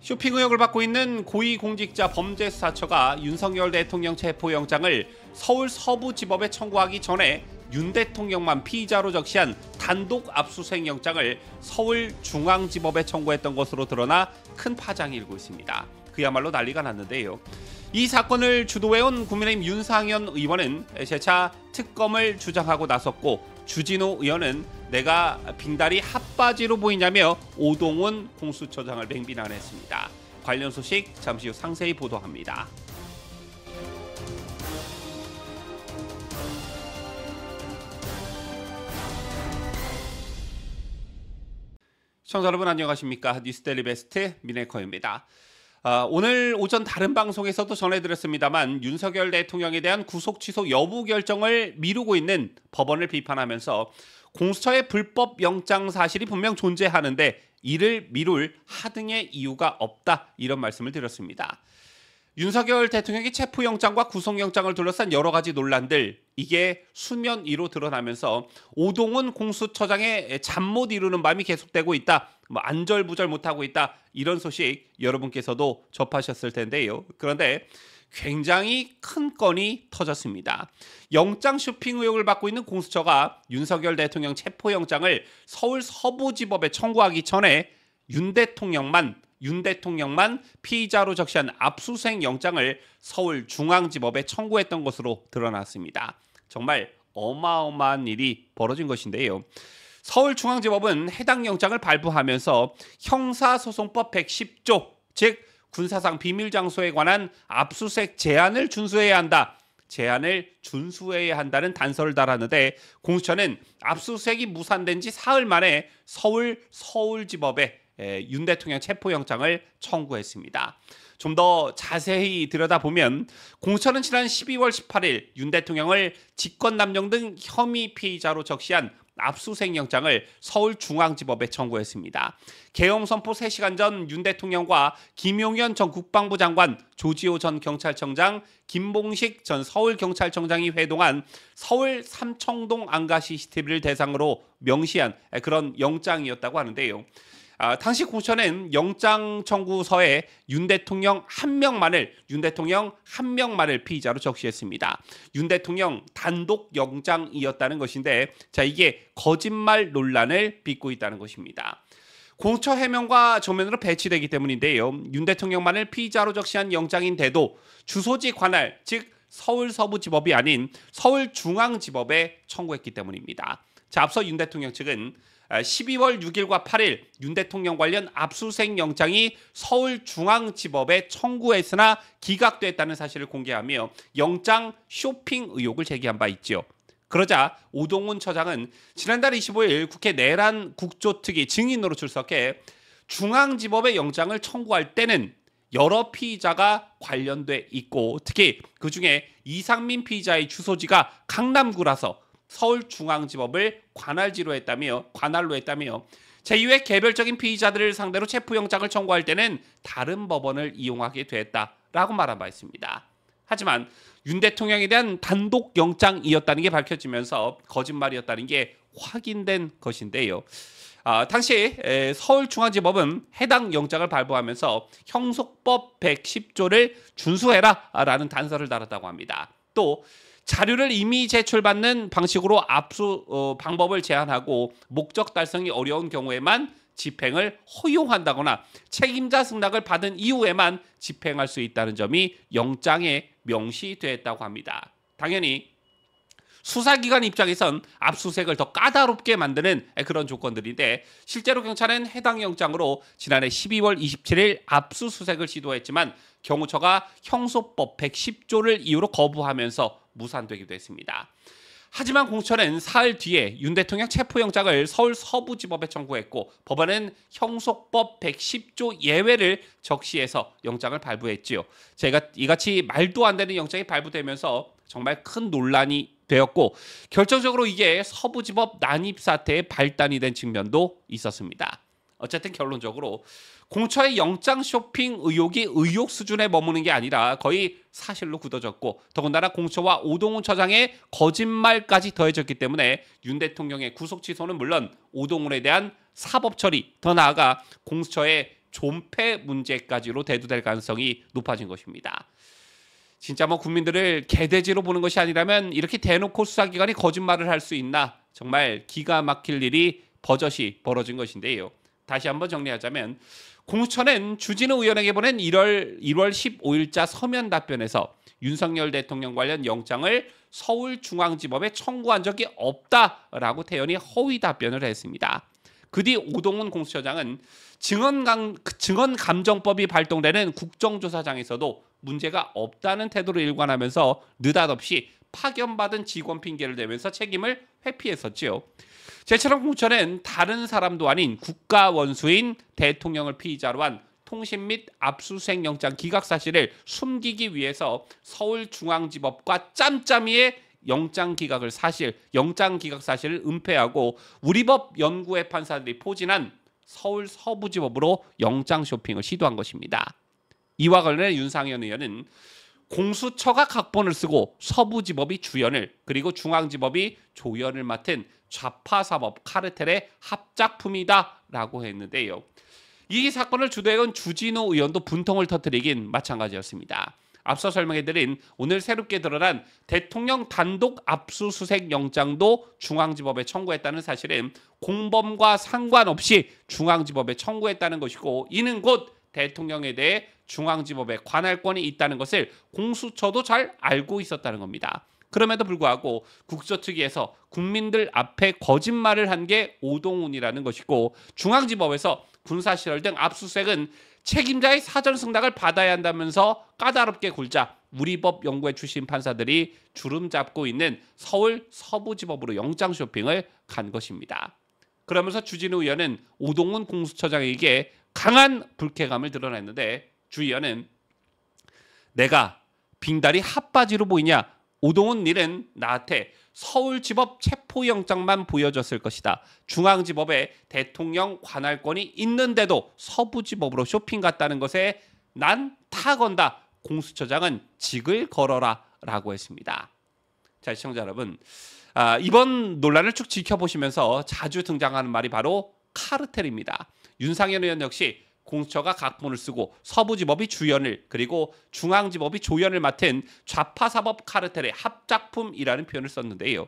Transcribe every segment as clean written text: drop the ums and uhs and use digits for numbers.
쇼핑 의혹을 받고 있는 고위공직자 범죄수사처가 윤석열 대통령 체포영장을 서울 서부지법에 청구하기 전에 윤 대통령만 피의자로 적시한 단독 압수수색 영장을 서울중앙지법에 청구했던 것으로 드러나 큰 파장이 일고 있습니다. 그야말로 난리가 났는데요. 이 사건을 주도해온 국민의힘 윤상현 의원은 재차 특검을 주장하고 나섰고, 주진우 의원은 내가 빙다리 핫바지로 보이냐며 오동훈 공수처장을 맹비난했습니다. 관련 소식 잠시 후 상세히 보도합니다. 시청자 여러분 안녕하십니까? 뉴스데일리 베스트 민해커입니다. 오늘 오전 다른 방송에서도 전해드렸습니다만 윤석열 대통령에 대한 구속 취소 여부 결정을 미루고 있는 법원을 비판하면서 공수처의 불법 영장 사실이 분명 존재하는데 이를 미룰 하등의 이유가 없다, 이런 말씀을 드렸습니다. 윤석열 대통령의 체포영장과 구속영장을 둘러싼 여러 가지 논란들, 이게 수면 위로 드러나면서 오동훈 공수처장의 잠 못 이루는 밤이 계속되고 있다, 안절부절 못하고 있다, 이런 소식 여러분께서도 접하셨을 텐데요. 그런데 굉장히 큰 건이 터졌습니다. 영장 쇼핑 의혹을 받고 있는 공수처가 윤석열 대통령 체포영장을 서울 서부지법에 청구하기 전에 윤 대통령만 피의자로 적시한 압수수색 영장을 서울중앙지법에 청구했던 것으로 드러났습니다. 정말 어마어마한 일이 벌어진 것인데요. 서울중앙지법은 해당 영장을 발부하면서 형사소송법 110조, 즉 군사상 비밀장소에 관한 압수수색 제한을 준수해야 한다는 단서를 달았는데, 공수처는 압수수색이 무산된 지 사흘 만에 서울지법에 윤 대통령 체포영장을 청구했습니다. 좀 더 자세히 들여다보면 공수처는 지난 12월 18일 윤 대통령을 직권남용 등 혐의 피의자로 적시한 압수수색 영장을 서울중앙지법에 청구했습니다. 계엄 선포 3시간 전 윤 대통령과 김용현 전 국방부 장관, 조지호 전 경찰청장, 김봉식 전 서울경찰청장이 회동한 서울 삼청동 안가 CCTV를 대상으로 명시한 그런 영장이었다고 하는데요. 당시 공수처는 영장 청구서에 윤 대통령 한 명만을 피의자로 적시했습니다. 윤 대통령 단독 영장이었다는 것인데, 이게 거짓말 논란을 빚고 있다는 것입니다. 공수처 해명과 정면으로 배치되기 때문인데요. 윤 대통령만을 피의자로 적시한 영장인데도 주소지 관할, 즉 서울 서부지법이 아닌 서울중앙지법에 청구했기 때문입니다. 앞서 윤 대통령 측은 12월 6일과 8일 윤 대통령 관련 압수수색 영장이 서울중앙지법에 청구했으나 기각됐다는 사실을 공개하며 영장 쇼핑 의혹을 제기한 바 있죠. 그러자 오동훈 처장은 지난달 25일 국회 내란 국조특위 증인으로 출석해 중앙지법에 영장을 청구할 때는 여러 피의자가 관련돼 있고, 특히 그중에 이상민 피의자의 주소지가 강남구라서 서울중앙지법을 관할로 했다며 제2의 개별적인 피의자들을 상대로 체포영장을 청구할 때는 다른 법원을 이용하게 됐다라고 말한 바 있습니다. 하지만 윤 대통령에 대한 단독 영장이었다는 게 밝혀지면서 거짓말이었다는 게 확인된 것인데요. 당시 서울중앙지법은 해당 영장을 발부하면서 형속법 110조를 준수해라라는 단서를 달았다고 합니다. 또 자료를 이미 제출받는 방식으로 방법을 제한하고 목적 달성이 어려운 경우에만 집행을 허용한다거나 책임자 승낙을 받은 이후에만 집행할 수 있다는 점이 영장에 명시되었다고 합니다. 당연히 수사기관 입장에선 압수수색을 더 까다롭게 만드는 그런 조건들인데, 실제로 경찰은 해당 영장으로 지난해 12월 27일 압수수색을 시도했지만 경호처가 형소법 110조를 이유로 거부하면서 무산되기도 했습니다. 하지만 공수처는 사흘 뒤에 윤 대통령 체포영장을 서울 서부지법에 청구했고, 법원은 형소법 110조 예외를 적시해서 영장을 발부했지요. 이같이 말도 안 되는 영장이 발부되면서 정말 큰 논란이 되었고, 결정적으로 이게 서부지법 난입 사태의 발단이 된 측면도 있었습니다. 어쨌든 결론적으로 공처의 영장 쇼핑 의혹이 의혹 수준에 머무는 게 아니라 거의 사실로 굳어졌고, 더군다나 공처와 오동훈 처장의 거짓말까지 더해졌기 때문에 윤 대통령의 구속 취소는 물론 오동훈에 대한 사법 처리, 더 나아가 공수처의 존폐 문제까지로 대두될 가능성이 높아진 것입니다. 진짜 뭐 국민들을 개돼지로 보는 것이 아니라면 이렇게 대놓고 수사기관이 거짓말을 할 수 있나, 정말 기가 막힐 일이 버젓이 벌어진 것인데요. 다시 한번 정리하자면 공수처는 주진우 의원에게 보낸 1월 15일자 서면 답변에서 윤석열 대통령 관련 영장을 서울중앙지법에 청구한 적이 없다라고 태연히 허위 답변을 했습니다. 그 뒤 오동훈 공수처장은 증언감정법이 발동되는 국정조사장에서도 문제가 없다는 태도로 일관하면서 느닷없이 파견받은 직원 핑계를 대면서 책임을 회피했었지요. 제처럼 공수처는 다른 사람도 아닌 국가 원수인 대통령을 피의자로 한 통신 및 압수수색 영장 기각 사실을 숨기기 위해서 서울중앙지법과 짬짬이의 영장 기각 사실을 은폐하고 우리법 연구회 판사들이 포진한 서울 서부지법으로 영장 쇼핑을 시도한 것입니다. 이와 관련해 윤상현 의원은 공수처가 각본을 쓰고 서부지법이 주연을, 그리고 중앙지법이 조연을 맡은 좌파사법 카르텔의 합작품이다라고 했는데요. 이 사건을 주도해온 주진우 의원도 분통을 터뜨리긴 마찬가지였습니다. 앞서 설명해드린 오늘 새롭게 드러난 대통령 단독 압수수색 영장도 중앙지법에 청구했다는 사실은 공범과 상관없이 중앙지법에 청구했다는 것이고, 이는 곧 대통령에 대해 중앙지법에 관할권이 있다는 것을 공수처도 잘 알고 있었다는 겁니다. 그럼에도 불구하고 국수처 측에서 국민들 앞에 거짓말을 한 게 오동훈이라는 것이고, 중앙지법에서 군사시설 등 압수수색은 책임자의 사전 승낙을 받아야 한다면서 까다롭게 굴자 우리법 연구회 출신 판사들이 주름 잡고 있는 서울 서부지법으로 영장 쇼핑을 간 것입니다. 그러면서 주진우 의원은 오동훈 공수처장에게 강한 불쾌감을 드러냈는데, 주 의원은 내가 빙다리 핫바지로 보이냐? 오동훈 일은 나한테 서울지법 체포영장만 보여줬을 것이다. 중앙지법에 대통령 관할권이 있는데도 서부지법으로 쇼핑 갔다는 것에 난 타건다. 공수처장은 직을 걸어라 라고 했습니다. 자, 시청자 여러분, 이번 논란을 쭉 지켜보시면서 자주 등장하는 말이 바로 카르텔입니다. 윤상현 의원 역시 공수처가 각본을 쓰고 서부지법이 주연을, 그리고 중앙지법이 조연을 맡은 좌파사법 카르텔의 합작품이라는 표현을 썼는데요.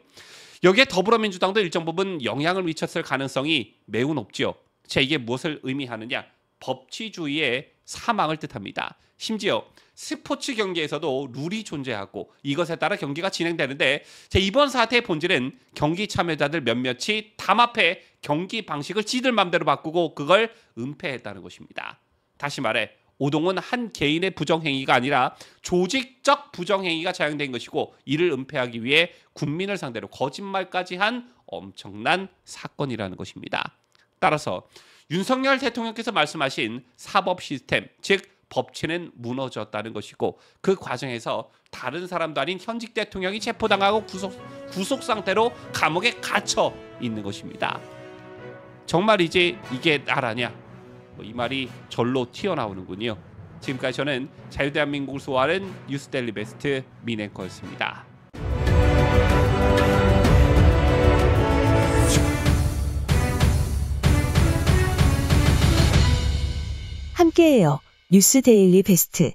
여기에 더불어민주당도 일정 부분 영향을 미쳤을 가능성이 매우 높지요. 자, 이게 무엇을 의미하느냐? 법치주의의 사망을 뜻합니다. 심지어 스포츠 경기에서도 룰이 존재하고 이것에 따라 경기가 진행되는데, 이번 사태의 본질은 경기 참여자들 몇몇이 담합해 경기 방식을 지들 맘대로 바꾸고 그걸 은폐했다는 것입니다. 다시 말해 오동훈 한 개인의 부정행위가 아니라 조직적 부정행위가 자행된 것이고, 이를 은폐하기 위해 국민을 상대로 거짓말까지 한 엄청난 사건이라는 것입니다. 따라서 윤석열 대통령께서 말씀하신 사법 시스템, 즉 법치는 무너졌다는 것이고, 그 과정에서 다른 사람도 아닌 현직 대통령이 체포당하고 구속 상태로 감옥에 갇혀 있는 것입니다. 정말이지 이게 나라냐? 이 말이 절로 튀어나오는군요. 지금까지 저는 자유대한민국을 소화하는 뉴스데일리 베스트 민앵커였습니다. 함께해요. 뉴스데일리 베스트.